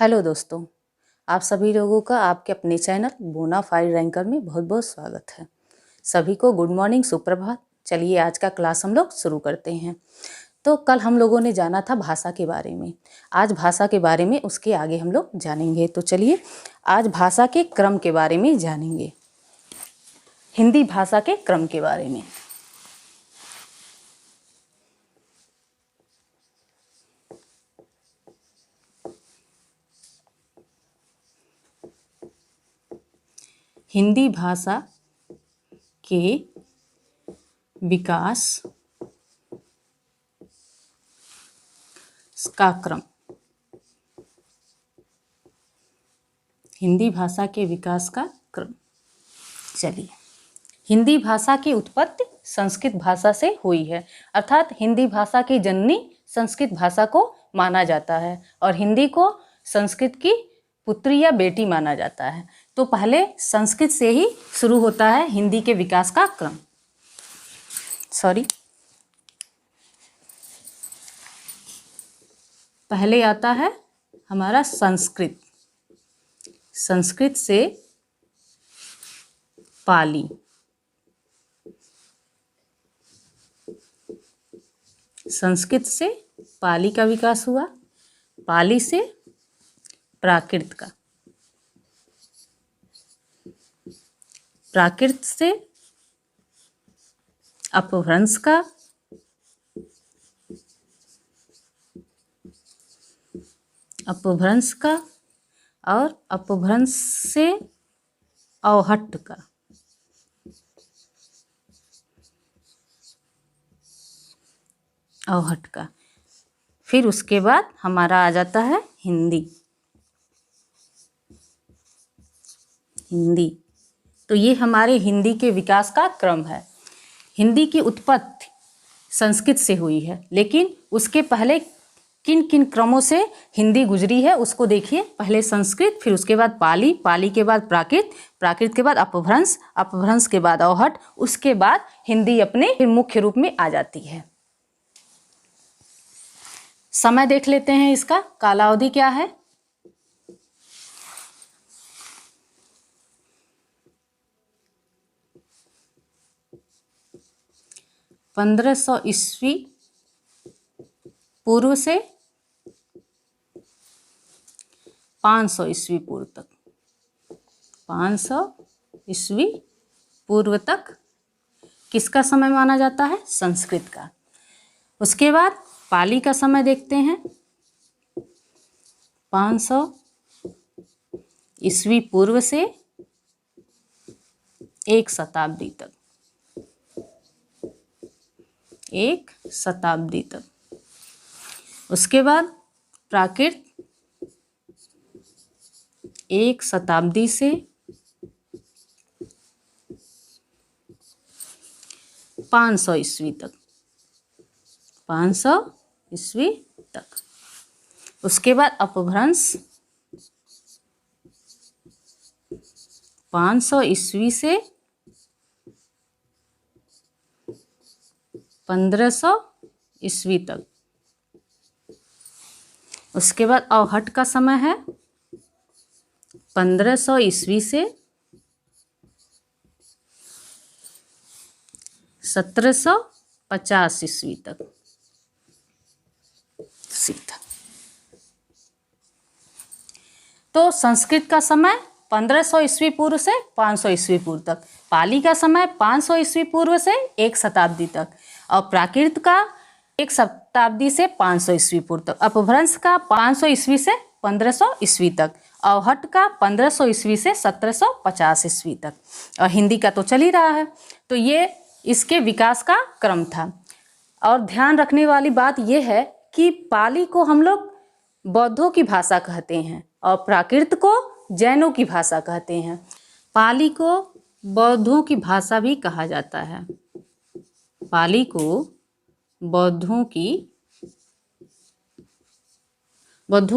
Hello दोस्तों, आप सभी लोगों का आपके अपने चैनल बोनाफाइड रैंकर में बहुत बहुत स्वागत है। सभी को गुड मॉर्निंग, सुप्रभात। चलिए आज का क्लास हम लोग शुरू करते हैं। तो कल हम लोगों ने जाना था भाषा के बारे में, आज भाषा के बारे में उसके आगे हम लोग जानेंगे। तो चलिए आज भाषा के क्रम के बारे में जानेंगे, हिंदी भाषा के क्रम के बारे में। हिंदी भाषा के विकास का क्रम। हिंदी भाषा के विकास का क्रम। चलिए, हिंदी भाषा की उत्पत्ति संस्कृत भाषा से हुई है, अर्थात हिंदी भाषा की जननी संस्कृत भाषा को माना जाता है और हिंदी को संस्कृत की पुत्री या बेटी माना जाता है। तो पहले संस्कृत से ही शुरू होता है हिंदी के विकास का क्रम। पहले आता है हमारा संस्कृत, संस्कृत से पाली, संस्कृत से पाली का विकास हुआ, पाली से प्राकृत का, प्राकृत से अपभ्रंश का, अपभ्रंश का और अपभ्रंश से अवहट्ट का, अवहट्ट का। फिर उसके बाद हमारा आ जाता है हिंदी। हिंदी तो ये हमारे हिंदी के विकास का क्रम है। हिंदी की उत्पत्ति संस्कृत से हुई है, लेकिन उसके पहले किन किन क्रमों से हिंदी गुजरी है उसको देखिए। पहले संस्कृत, फिर उसके बाद पाली, पाली के बाद प्राकृत, प्राकृत के बाद अपभ्रंश, अपभ्रंश के बाद अवहट्ट, उसके बाद हिंदी अपने मुख्य रूप में आ जाती है। समय देख लेते हैं, इसका कालावधि क्या है। 1500 ईस्वी पूर्व से 500 ईस्वी पूर्व तक, 500 ईस्वी पूर्व तक किसका समय माना जाता है? संस्कृत का। उसके बाद पाली का समय देखते हैं, 500 ईस्वी पूर्व से 1 शताब्दी तक, 1 शताब्दी तक। उसके बाद प्राकृत 1 शताब्दी से 500 ईस्वी तक, 500 ईस्वी तक। उसके बाद अपभ्रंश 500 ईस्वी से 1500 ईस्वी तक। उसके बाद अवहट्ट का समय है 1500 ईस्वी से 1750 ईस्वी तक। सीधा तो संस्कृत का समय 1500 ईस्वी पूर्व से 500 ईस्वी पूर्व तक, पाली का समय 500 ईस्वी पूर्व से 1 शताब्दी तक, और प्राकृत का 1 शताब्दी से 500 ईस्वी पूर्व तक, अपभ्रंश का 500 ईस्वी से 1500 ईस्वी तक, अवहट्ट का 1500 ईस्वी से 1750 ईस्वी तक, और हिंदी का तो चल ही रहा है। तो ये इसके विकास का क्रम था। और ध्यान रखने वाली बात यह है कि पाली को हम लोग बौद्धों की भाषा कहते हैं और प्राकृत को जैनों की भाषा कहते हैं। पाली को बौद्धों की भाषा भी कहा जाता है, पाली को बौद्धों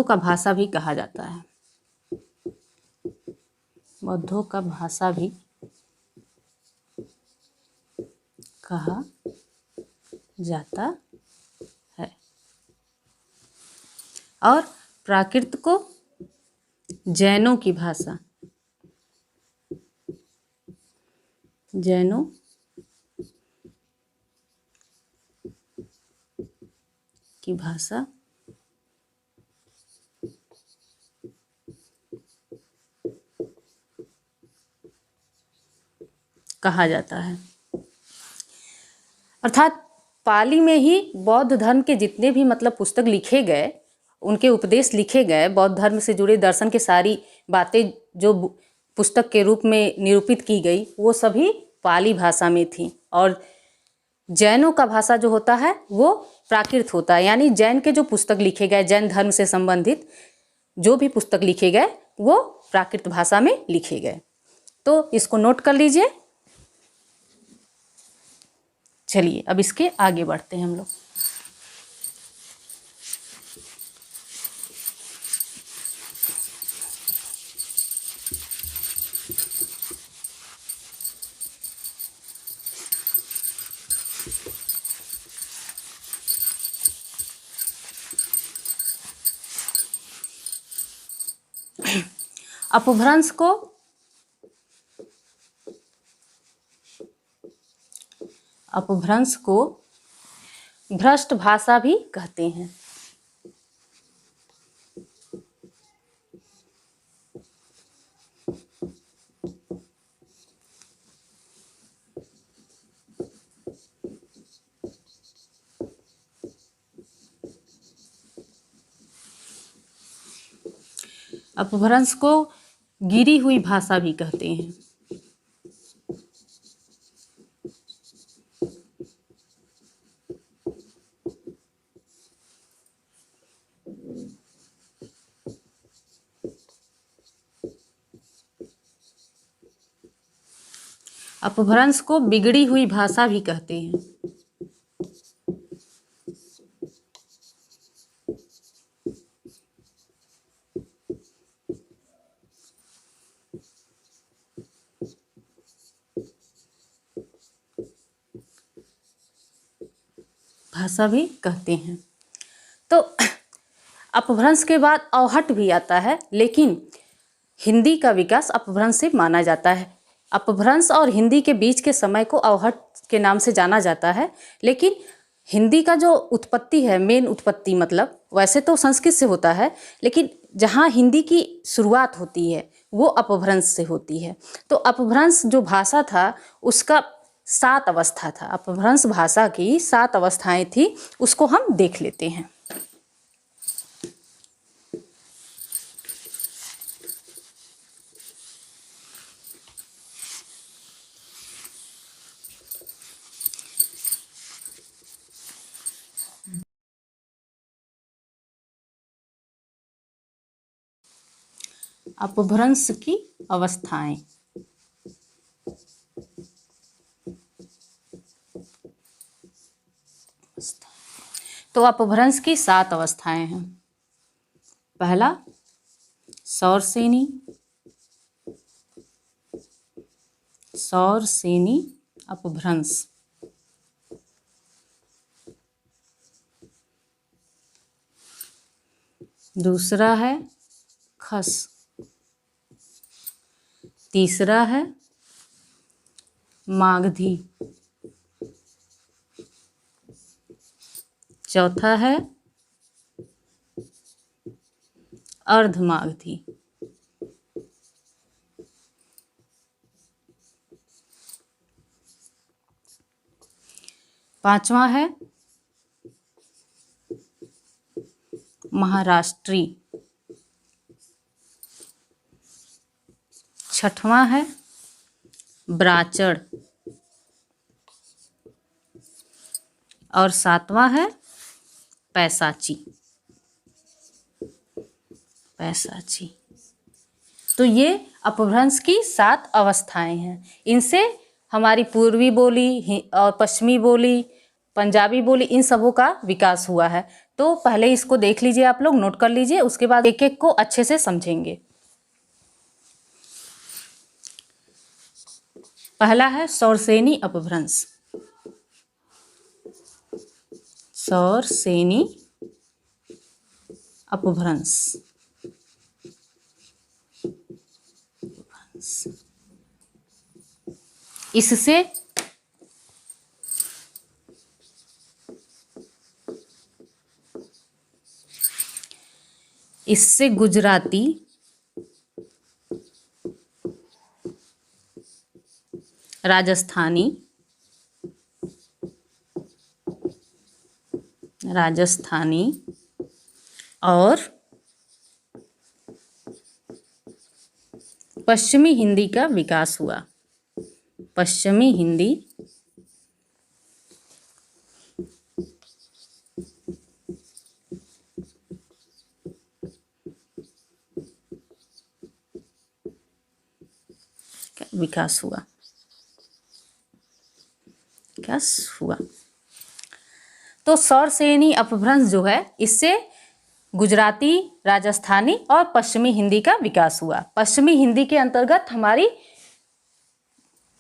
का भाषा भी कहा जाता है, बौद्धों का भाषा भी कहा जाता है। और प्राकृत को जैनों की भाषा, जैनों की भाषा कहा जाता है। अर्थात पाली में ही बौद्ध धर्म के जितने भी मतलब पुस्तक लिखे गए, उनके उपदेश लिखे गए, बौद्ध धर्म से जुड़े दर्शन की सारी बातें जो पुस्तक के रूप में निरूपित की गई, वो सभी पाली भाषा में थी। और जैनों का भाषा जो होता है वो प्राकृत होता है, यानी जैन के जो पुस्तक लिखे गए, जैन धर्म से संबंधित जो भी पुस्तक लिखे गए वो प्राकृत भाषा में लिखे गए। तो इसको नोट कर लीजिए। चलिए अब इसके आगे बढ़ते हैं हम लोग। अपभ्रंश को भ्रष्ट भाषा भी कहते हैं। अपभ्रंश को गिरी हुई भाषा भी कहते हैं। अपभ्रंश को बिगड़ी हुई भाषा भी कहते हैं। भाषा भी कहते हैं। तो अपभ्रंश के बाद अवहट भी आता है, लेकिन हिंदी का विकास अपभ्रंश से माना जाता है। अपभ्रंश और हिंदी के बीच के समय को अवहट के नाम से जाना जाता है, लेकिन हिंदी का जो उत्पत्ति है, मेन उत्पत्ति मतलब वैसे तो संस्कृत से होता है, लेकिन जहाँ हिंदी की शुरुआत होती है वो अपभ्रंश से होती है। तो अपभ्रंश जो भाषा था उसका 7 अवस्था था। अपभ्रंश भाषा की 7 अवस्थाएं थी, उसको हम देख लेते हैं। अपभ्रंश की अवस्थाएं। तो अपभ्रंश की 7 अवस्थाएं हैं। पहला सौरसेनी, सौरसेनी अपभ्रंश। दूसरा है खस। तीसरा है मागधी। चौथा है अर्धमागधी। पांचवा है महाराष्ट्री। छठवां है ब्राचड़। और 7वां है पैसाची। पैसाची। तो ये अपभ्रंश की 7 अवस्थाएं हैं। इनसे हमारी पूर्वी बोली और पश्चिमी बोली, पंजाबी बोली, इन सबों का विकास हुआ है। तो पहले इसको देख लीजिए, आप लोग नोट कर लीजिए, उसके बाद एक एक को अच्छे से समझेंगे। पहला है सौरसेनी अपभ्रंश। सौरसेनी अपभ्रंश। इससे इससे गुजराती, राजस्थानी, और पश्चिमी हिंदी का विकास हुआ। पश्चिमी हिंदी का विकास हुआ। तो स्वर श्रेणी अपभ्रंश जो है, इससे गुजराती, राजस्थानी और पश्चिमी हिंदी का विकास हुआ। पश्चिमी हिंदी के अंतर्गत हमारी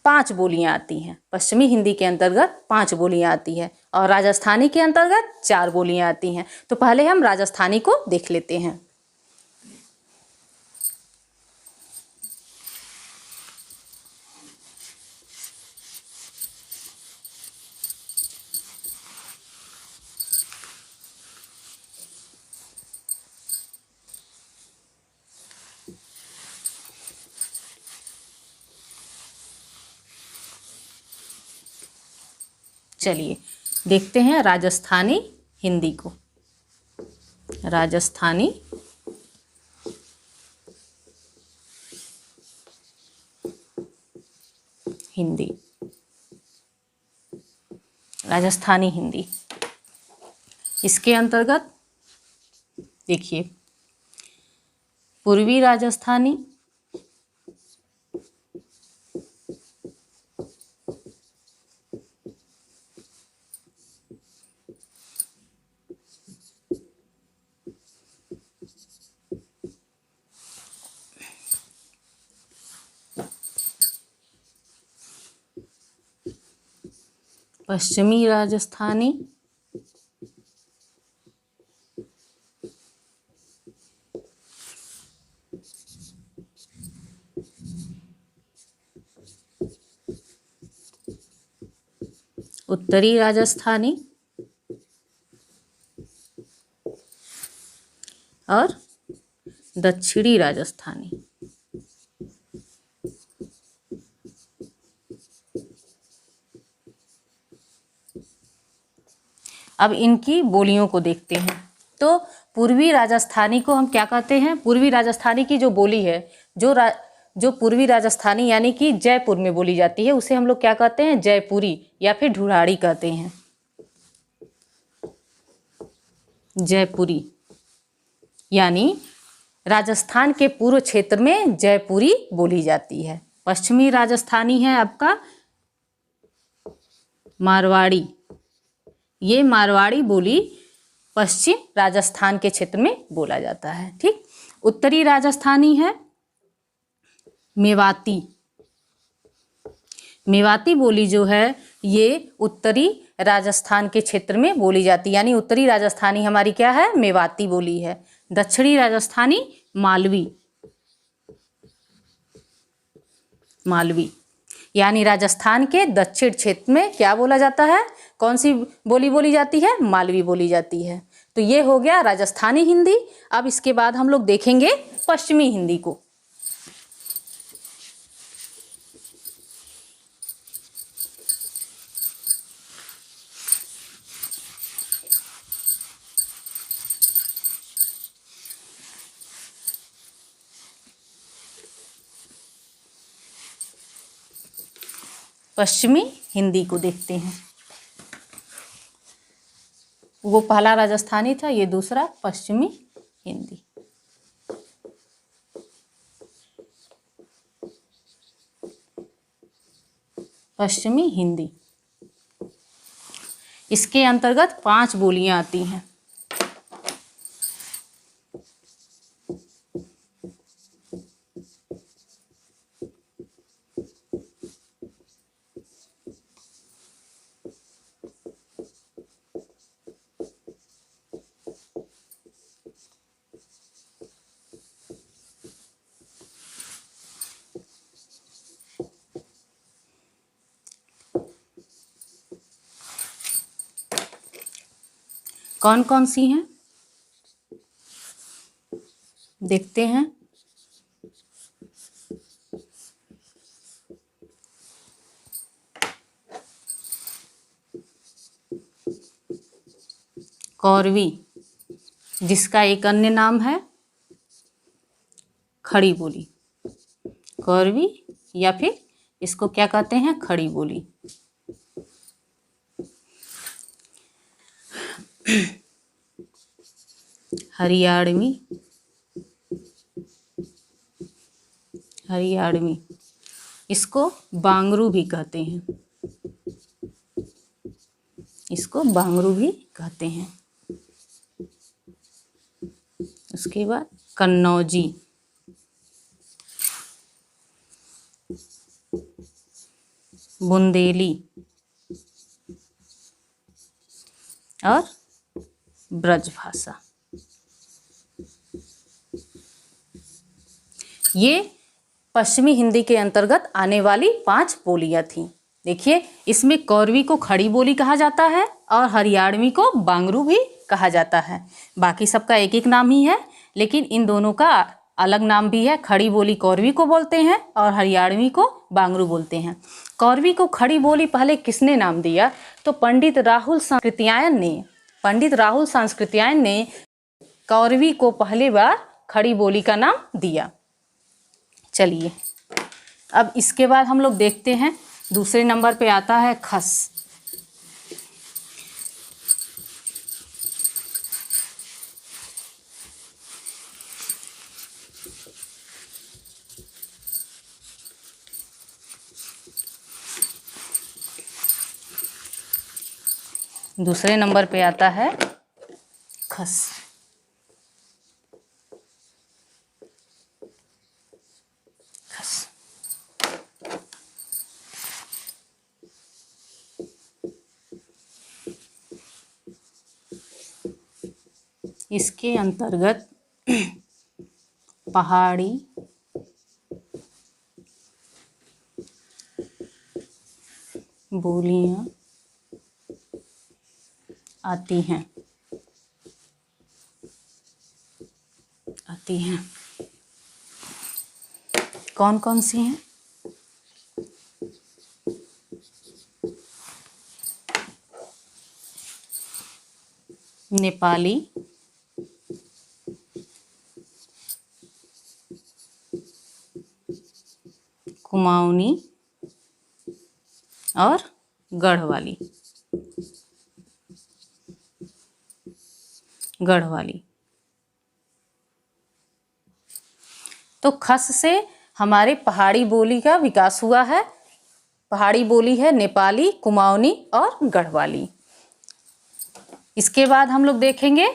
5 बोलियां आती हैं। पश्चिमी हिंदी के अंतर्गत 5 बोलियां आती है और राजस्थानी के अंतर्गत 4 बोलियां आती हैं। तो पहले हम राजस्थानी को देख लेते हैं। चलिए देखते हैं राजस्थानी हिंदी को। राजस्थानी हिंदी, राजस्थानी हिंदी, इसके अंतर्गत देखिए पूर्वी राजस्थानी, पश्चिमी राजस्थानी, उत्तरी राजस्थानी और दक्षिणी राजस्थानी। अब इनकी बोलियों को देखते हैं। तो पूर्वी राजस्थानी को हम क्या कहते हैं? पूर्वी राजस्थानी की जो बोली है, जो पूर्वी राजस्थानी यानी कि जयपुर में बोली जाती है, उसे हम लोग क्या कहते हैं? जयपुरी या फिर ढूढ़ाड़ी कहते हैं। जयपुरी यानी राजस्थान के पूर्व क्षेत्र में जयपुरी बोली जाती है। पश्चिमी राजस्थानी है आपका मारवाड़ी। ये मारवाड़ी बोली पश्चिम राजस्थान के क्षेत्र में बोला जाता है। ठीक। उत्तरी राजस्थानी है मेवाती। मेवाती बोली जो है ये उत्तरी राजस्थान के क्षेत्र में बोली जाती है, यानी उत्तरी राजस्थानी हमारी क्या है? मेवाती बोली है। दक्षिणी राजस्थानी मालवी। मालवी यानी राजस्थान के दक्षिण क्षेत्र में क्या बोला जाता है? कौन सी बोली बोली जाती है? मालवी बोली जाती है। तो ये हो गया राजस्थानी हिंदी। अब इसके बाद हम लोग देखेंगे पश्चिमी हिंदी को। पश्चिमी हिंदी को देखते हैं। वो पहला राजस्थानी था, ये दूसरा पश्चिमी हिंदी। पश्चिमी हिंदी, इसके अंतर्गत 5 बोलियां आती हैं। कौन कौन सी हैं देखते हैं। कौरवी, जिसका एक अन्य नाम है खड़ी बोली। कौरवी या फिर इसको क्या कहते हैं, खड़ी बोली। हरियाणवी, हरियाणवी, इसको बांगरू भी कहते हैं, इसको बांगरू भी कहते हैं। उसके बाद कन्नौजी, बुंदेली और ब्रजभाषा। ये पश्चिमी हिंदी के अंतर्गत आने वाली 5 बोलियां थीं। देखिए, इसमें कौरवी को खड़ी बोली कहा जाता है और हरियाणवी को बांगरू भी कहा जाता है। बाकी सबका एक एक नाम ही है, लेकिन इन दोनों का अलग नाम भी है। खड़ी बोली कौरवी को बोलते हैं और हरियाणवी को बांगरू बोलते हैं। कौरवी को खड़ी बोली पहले किसने नाम दिया? तो पंडित राहुल सांस्कृत्यायन ने कौरवी को पहली बार खड़ी बोली का नाम दिया। चलिए, अब इसके बाद हम लोग देखते हैं, दूसरे नंबर पे आता है खस। दूसरे नंबर पे आता है खस। खस, इसके अंतर्गत पहाड़ी, बोलियां आती हैं। कौन कौन सी हैं? नेपाली, कुमाऊनी और गढ़वाली। तो खस से हमारे पहाड़ी बोली का विकास हुआ है। पहाड़ी बोली है नेपाली, कुमाऊनी और गढ़वाली। इसके बाद हम लोग देखेंगे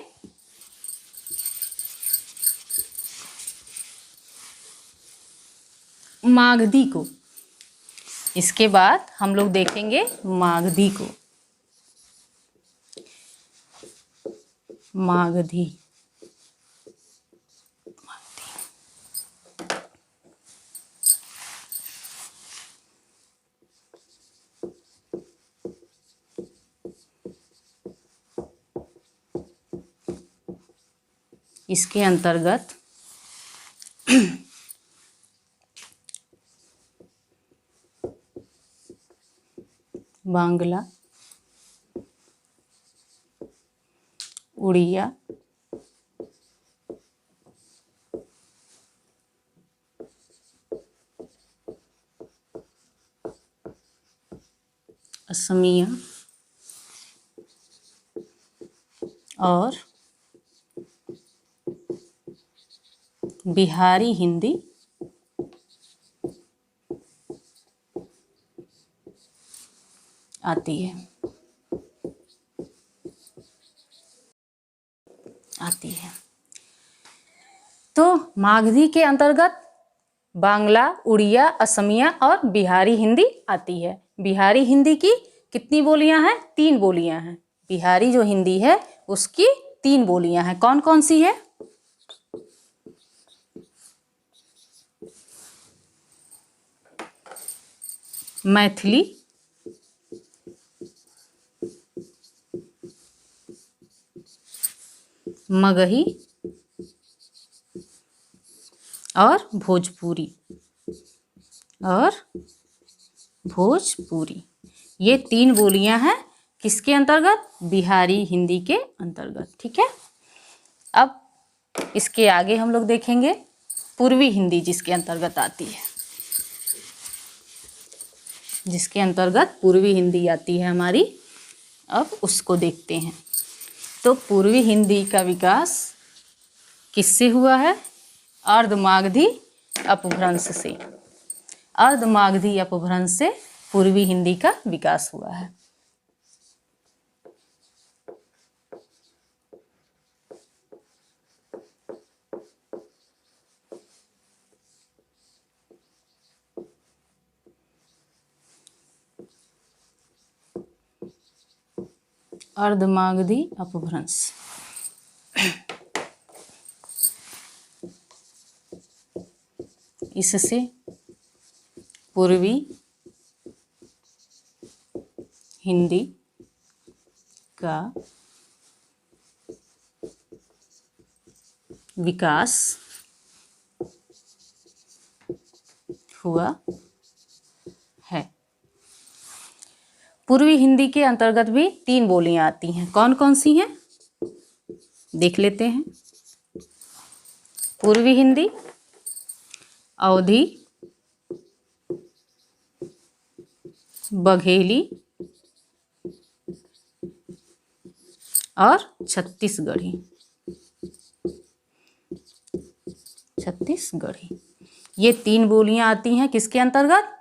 मागधी को। इसके बाद हम लोग देखेंगे मागधी को। मागधी, इसके अंतर्गत बांग्ला, उड़िया, असमिया और बिहारी हिंदी आती है। तो मागधी के अंतर्गत बांग्ला, उड़िया, असमिया और बिहारी हिंदी आती है। बिहारी हिंदी की कितनी बोलियां हैं? 3 बोलियां हैं। बिहारी जो हिंदी है उसकी 3 बोलियां हैं। कौन कौन सी है? मैथिली, मगही और भोजपुरी ये 3 बोलियां हैं किसके अंतर्गत? बिहारी हिंदी के अंतर्गत। ठीक है, अब इसके आगे हम लोग देखेंगे पूर्वी हिंदी जिसके अंतर्गत आती है, जिसके अंतर्गत पूर्वी हिंदी आती है हमारी। अब उसको देखते हैं। तो पूर्वी हिंदी का विकास किससे हुआ है? अर्धमागधी अपभ्रंश से। अर्धमागधी अपभ्रंश से पूर्वी हिंदी का विकास हुआ है। अर्धमागधी अपभ्रंश इससे पूर्वी हिंदी का विकास हुआ है। पूर्वी हिंदी के अंतर्गत भी 3 बोलियां आती हैं। कौन कौन सी हैं देख लेते हैं। पूर्वी हिंदी, अवधी, बघेली और छत्तीसगढ़ी। ये 3 बोलियां आती हैं किसके अंतर्गत?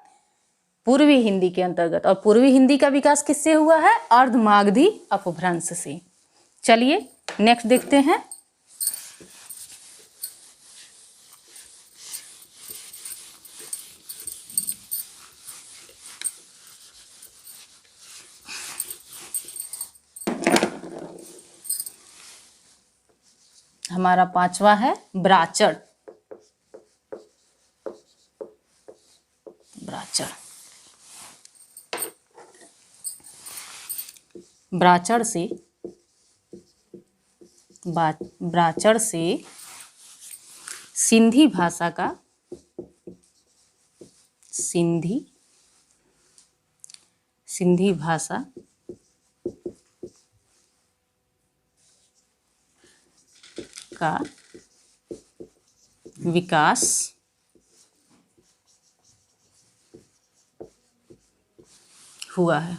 पूर्वी हिंदी के अंतर्गत। और पूर्वी हिंदी का विकास किससे हुआ है? अर्धमागधी अपभ्रंश से। चलिए नेक्स्ट देखते हैं। हमारा 5वां है ब्राचड़। ब्राचड़ से सिंधी भाषा का सिंधी भाषा का विकास हुआ है।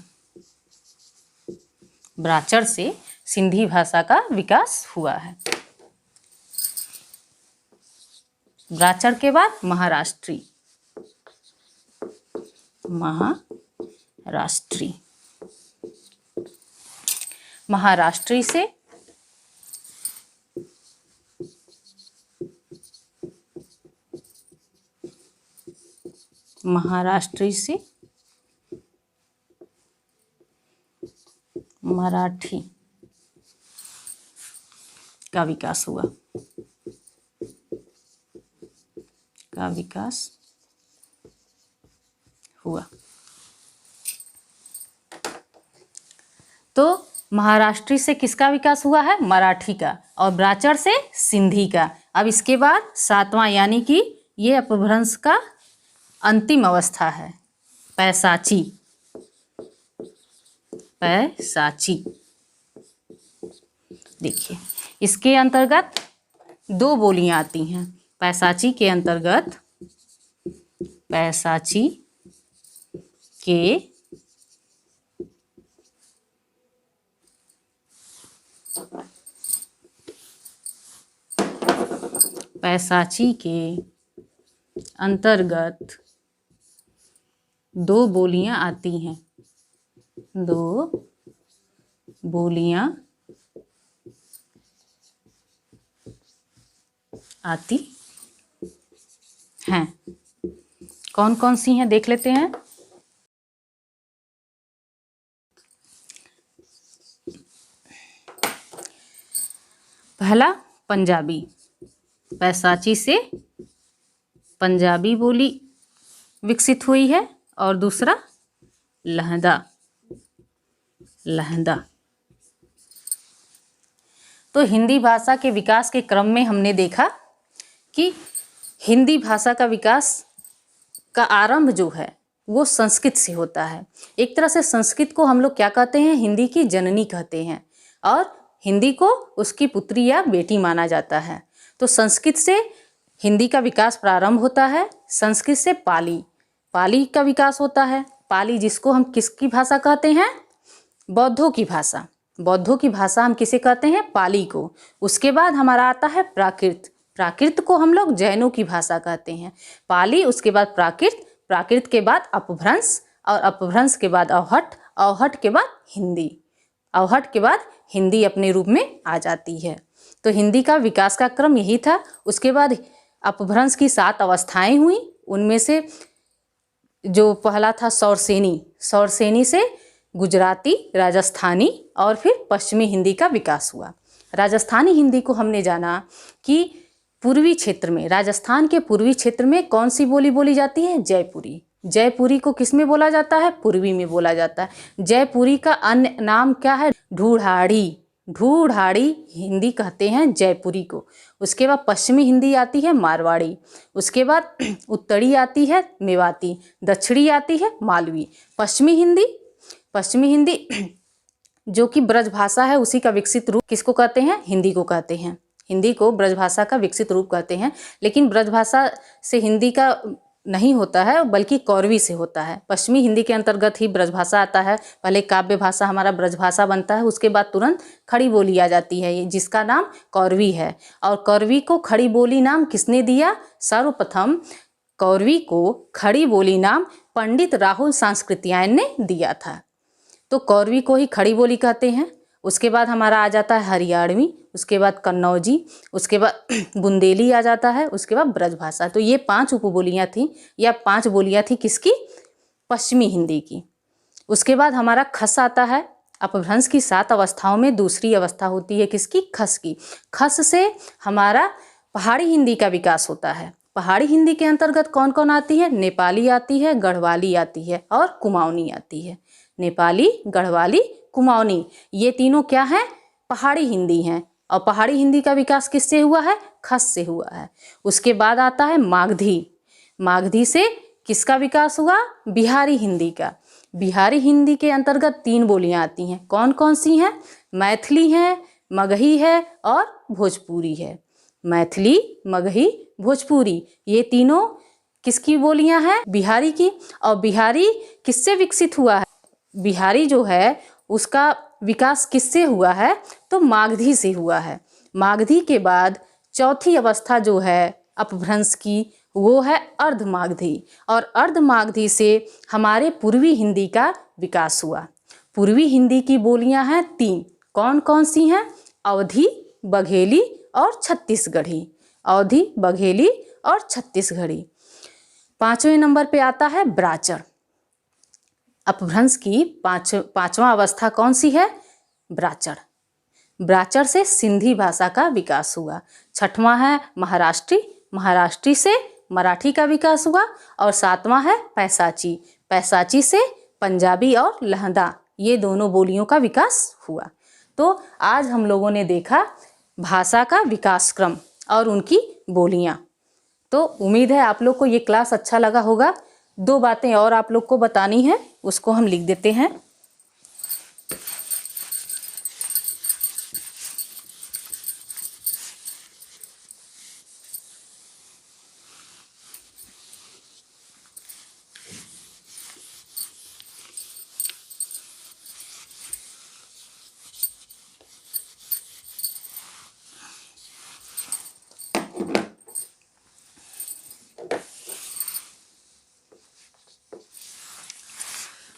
ब्राचड़ से सिंधी भाषा का विकास हुआ है। ब्राचड़ के बाद महाराष्ट्री। महाराष्ट्री से मराठी का विकास हुआ। तो महाराष्ट्री से किसका विकास हुआ है? मराठी का। और ब्राचड़ से सिंधी का। अब इसके बाद 7वां यानी कि ये अपभ्रंश का अंतिम अवस्था है, पैसाची। देखिए इसके अंतर्गत 2 बोलियां आती हैं। पैसाची के अंतर्गत पैसाची के अंतर्गत 2 बोलियां आती हैं। 2 बोलियां आती हैं। कौन कौन सी हैं देख लेते हैं। पहला पंजाबी। पैसाची से पंजाबी बोली विकसित हुई है। और दूसरा लहंदा। तो हिंदी भाषा के विकास के क्रम में हमने देखा कि हिंदी भाषा का विकास का आरंभ जो है वो संस्कृत से होता है। एक तरह से संस्कृत को हम लोग क्या कहते हैं, हिंदी की जननी कहते हैं, और हिंदी को उसकी पुत्री या बेटी माना जाता है। तो संस्कृत से हिंदी का विकास प्रारंभ होता है। संस्कृत से पाली, पाली का विकास होता है। पाली जिसको हम किसकी भाषा कहते हैं, बौद्धों की भाषा। बौद्धों की भाषा हम किसे कहते हैं, पाली को। उसके बाद हमारा आता है प्राकृत, प्राकृत को हम लोग जैनों की भाषा कहते हैं। पाली, उसके बाद प्राकृत, प्राकृत के बाद अपभ्रंश, और अपभ्रंश के बाद अवहट, अवहट के बाद हिंदी, अवहट के बाद हिंदी अपने रूप में आ जाती है। तो हिंदी का विकास का क्रम यही था। उसके बाद अपभ्रंश की 7 अवस्थाएं हुई। उनमें से जो पहला था सौरसेनी, सौरसेनी से गुजराती, राजस्थानी और फिर पश्चिमी हिंदी का विकास हुआ। राजस्थानी हिंदी को हमने जाना कि पूर्वी क्षेत्र में, राजस्थान के पूर्वी क्षेत्र में कौन सी बोली बोली जाती है, जयपुरी। जयपुरी को किस में बोला जाता है, पूर्वी में बोला जाता है। जयपुरी का अन्य नाम क्या है, ढूढ़ाड़ी, ढूढ़ाड़ी हिंदी कहते हैं जयपुरी को। उसके बाद पश्चिमी हिंदी आती है मारवाड़ी, उसके बाद उत्तरी आती है मेवाती, दक्षिणी आती है मालवी। पश्चिमी हिंदी, पश्चिमी हिंदी जो कि ब्रज भाषा है उसी का विकसित रूप किसको कहते हैं, हिंदी को कहते हैं। हिंदी को ब्रज भाषा का विकसित रूप कहते हैं। लेकिन ब्रज भाषा से हिंदी का नहीं होता है, बल्कि कौरवी से होता है। पश्चिमी हिंदी के अंतर्गत ही ब्रज भाषा आता है। पहले काव्य भाषा हमारा ब्रज भाषा बनता है, उसके बाद तुरंत खड़ी बोली आ जाती है, जिसका नाम कौरवी है। और कौरवी को खड़ी बोली नाम किसने दिया, सर्वप्रथम कौरवी को खड़ी बोली नाम पंडित राहुल सांस्कृत्यायन ने दिया था। तो कौरवी को ही खड़ी बोली कहते हैं। उसके बाद हमारा आ जाता है हरियाणवी, उसके बाद कन्नौजी, उसके बाद बुंदेली आ जाता है, उसके बाद ब्रजभाषा। तो ये 5 उपबोलियाँ थी या 5 बोलियाँ थी किसकी, पश्चिमी हिंदी की। उसके बाद हमारा खस आता है। अपभ्रंश की 7 अवस्थाओं में दूसरी अवस्था होती है किसकी, खस की। खस से हमारा पहाड़ी हिंदी का विकास होता है। पहाड़ी हिंदी के अंतर्गत कौन कौन आती है, नेपाली आती है, गढ़वाली आती है और कुमाऊनी आती है। नेपाली, गढ़वाली, कुमाऊनी, ये तीनों क्या हैं, पहाड़ी हिंदी हैं। और पहाड़ी हिंदी का विकास किससे हुआ है, खस से हुआ है। उसके बाद आता है मागधी। मागधी से किसका विकास हुआ, बिहारी हिंदी का। बिहारी हिंदी के अंतर्गत 3 बोलियां आती हैं। कौन कौन सी हैं, मैथिली है, मगही है और भोजपुरी है। मैथिली, मगही, भोजपुरी, ये तीनों किसकी बोलियां हैं, बिहारी की। और बिहारी किससे विकसित हुआ है, बिहारी जो है उसका विकास किससे हुआ है, तो मागधी से हुआ है। मागधी के बाद चौथी अवस्था जो है अपभ्रंश की, वो है अर्धमागधी। और अर्धमागधी से हमारे पूर्वी हिंदी का विकास हुआ। पूर्वी हिंदी की बोलियां हैं 3। कौन कौन सी हैं, अवधी, बघेली और छत्तीसगढ़ी। अवधी, बघेली और छत्तीसगढ़ी। 5वें नंबर पे आता है ब्राचर। अपभ्रंश की 5वां अवस्था कौन सी है, ब्राचर। ब्राचर से सिंधी भाषा का विकास हुआ। 6वां है महाराष्ट्री, महाराष्ट्री से मराठी का विकास हुआ। और 7वां है पैसाची, पैसाची से पंजाबी और लहंदा, ये दोनों बोलियों का विकास हुआ। तो आज हम लोगों ने देखा भाषा का विकास क्रम और उनकी बोलियां। तो उम्मीद है आप लोग को ये क्लास अच्छा लगा होगा। 2 बातें और आप लोग को बतानी है, उसको हम लिख देते हैं।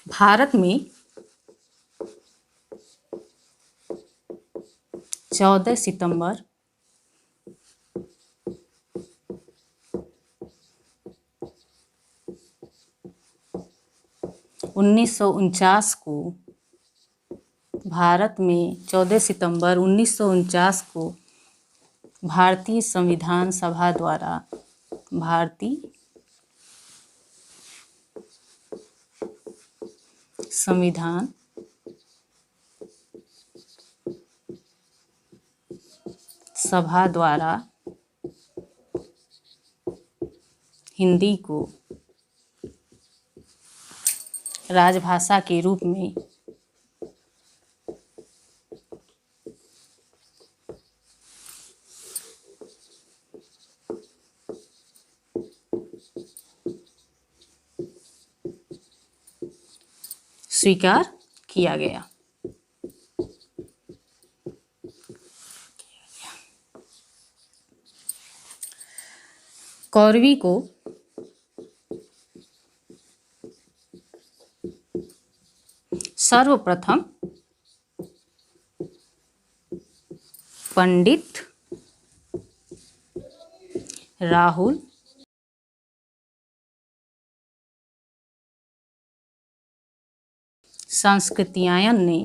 भारत में 14 सितंबर 1949 को, भारत में 14 सितंबर 1949 को भारतीय संविधान सभा द्वारा भारतीय संविधान सभा द्वारा हिंदी को राजभाषा के रूप में स्वीकार किया गया। कौरवी को सर्वप्रथम पंडित राहुल संस्कृत्यायन ने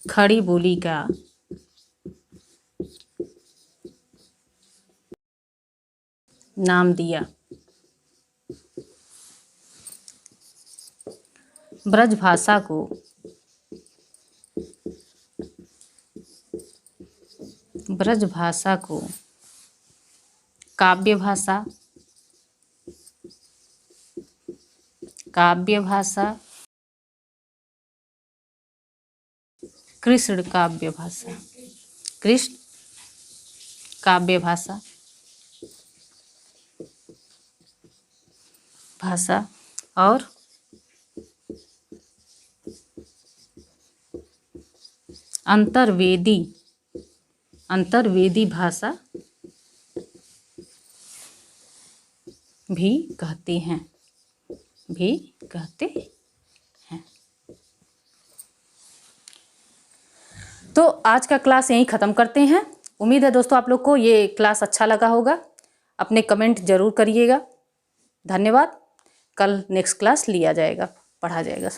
खड़ी बोली का नाम दिया। ब्रजभाषा को काव्य भाषा, कृष्ण काव्य भाषा और अंतर्वेदी भाषा भी कहते हैं। तो आज का क्लास यहीं ख़त्म करते हैं। उम्मीद है दोस्तों आप लोग को ये क्लास अच्छा लगा होगा। अपने कमेंट ज़रूर करिएगा। धन्यवाद। कल नेक्स्ट क्लास लिया जाएगा, पढ़ा जाएगा।